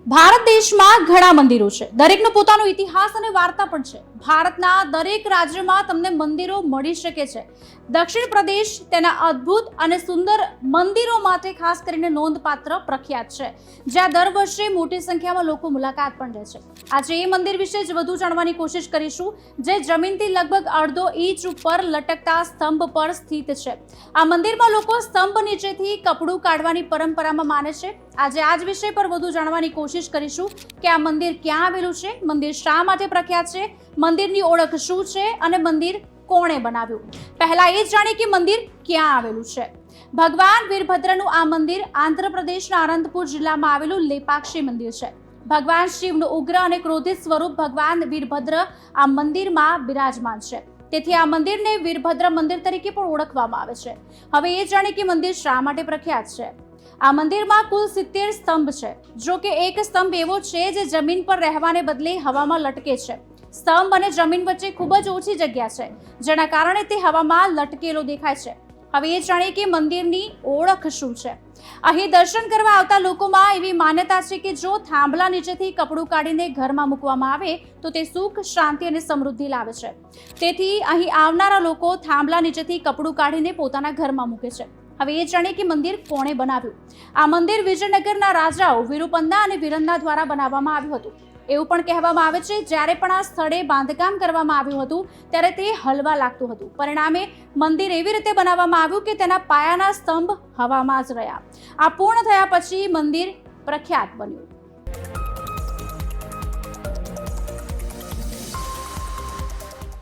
ભારત દેશમાં ઘણા મંદિરો છે. દરેકનો પોતાનો ઇતિહાસ અને વાર્તા પણ છે. ભારતના દરેક રાજ્યમાં તમને મંદિરો મળી શકે છે. દક્ષિણ પ્રદેશ તેના અદ્ભુત અને સુંદર મંદિરો માટે ખાસ કરીને નોંધપાત્ર પ્રખ્યાત છે, જ્યાં દર વર્ષે મોટી સંખ્યામાં લોકો મુલાકાત પણ લે છે. આજે એ મંદિર વિશે જ વધુ જાણવાની કોશિશ કરીશું, જે જમીનથી લગભગ અડધો ઇંચ ઉપર લટકતા સ્તંભ પર સ્થિત છે. આ મંદિરમાં લોકો સ્તંભ નીચેથી કપડું કાઢવાની પરંપરામાં માને છે. આજે આ જ વિષય પર વધુ જાણવાની કોશિશ કરીશું કે આ મંદિર ક્યાં આવેલું છે, મંદિર શા માટે પ્રખ્યાત છે, મંદિરની ઓળખ શું છે અને મંદિર કોણે બનાવ્યું. પહેલા એ જાણીએ કે મંદિર ક્યાં આવેલું છે. ભગવાન વીરભદ્રનું આ મંદિર આંધ્રપ્રદેશના અનંતપુર જિલ્લામાં આવેલું લેપાક્ષી મંદિર છે. ભગવાન શિવનું ઉગ્ર અને ક્રોધિત સ્વરૂપ ભગવાન વીરભદ્ર આ મંદિરમાં બિરાજમાન છે. તેથી આ મંદિરને વીરભદ્ર મંદિર તરીકે પણ ઓળખવામાં આવે છે. હવે એ જાણીએ કે મંદિર શા માટે પ્રખ્યાત છે. આ મંદિરમાં કુલ 70 સ્તંભ છે. જો કે એક સ્તંભ એવો છે જે જમીન પર રહેવાને બદલે હવામાં લટકે છે. સ્તંભ અને જમીન વચ્ચે ખૂબ જ ઓછી જગ્યા છે, જેના કારણે તે હવામાં લટકેલો દેખાય છે. હવે એ જાણીએ કે મંદિરની ઓળખ શું છે. અહીં દર્શન કરવા આવતા લોકોમાં એવી માન્યતા છે કે જો થાંભલા નીચેથી કપડું કાઢીને ઘરમાં મૂકવામાં આવે તો તે સુખ, શાંતિ અને સમૃદ્ધિ લાવે છે. તેથી અહીં આવનારા લોકો થાંભલા નીચેથી કપડું કાઢીને પોતાના ઘરમાં મૂકે છે. હવે એ જાણીએ કે મંદિર કોણે બનાવ્યું. આ મંદિર વિજયનગરના રાજાઓ વિરુપંદા અને વિરંદા દ્વારા બનાવવામાં આવ્યું હતું. એવું પણ કહેવામાં આવે છે જ્યારે પણ આ સ્થળે બાંધકામ કરવામાં આવ્યું હતું ત્યારે તે હલવા લાગતું હતું. પરિણામે મંદિર એવી રીતે બનાવવામાં આવ્યું કે તેના પાયાના સ્તંભ હવામાં જ રહ્યા. આ પૂર્ણ થયા પછી મંદિર પ્રખ્યાત બન્યું.